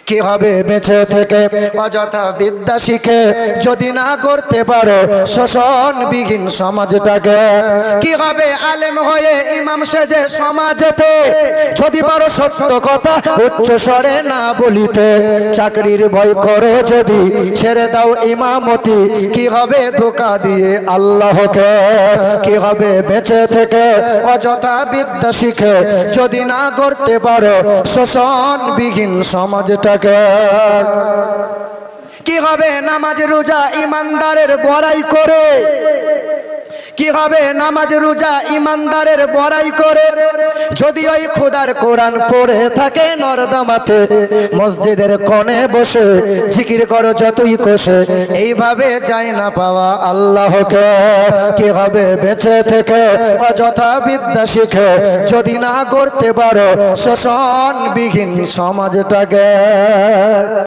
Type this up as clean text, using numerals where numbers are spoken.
কি হবে বেঁচে থেকে অযথা বিদ্যা শিখে যদি না করতে পারো শোষণবিহীন সমাজটাকে? কি হবে আলেম হয়ে ইমাম সেজে সমাজেতে যদি পারো সত্য কথা উচ্চ স্বরে না বলিতে? চাকরির ভয় করো যদি ছেড়ে দাও ইমামতি, কি হবে ধোঁকা দিয়ে আল্লাহকে? কি হবে বেঁচে থেকে অযথা বিদ্যা শিখে যদি না করতে পারো শোষণবিহীন সমাজটাকে? কি হবে নামাজ রোজা ইমানদারের বড়াই করে? কি হবে নামাজ রোজা ইমানদারের বড়াই করে যদি ওই খোদার কোরআন পড়ে থাকে নর্দমাতে? মসজিদের কোণে বসে জিকির করো যতই কোষে, এইভাবে যায় না পাওয়া আল্লাহকে। কি হবে বেঁচে থেকে অযথা বিদ্যা শিখে যদি না করতে পারো শোষণবিহীন সমাজটাকে?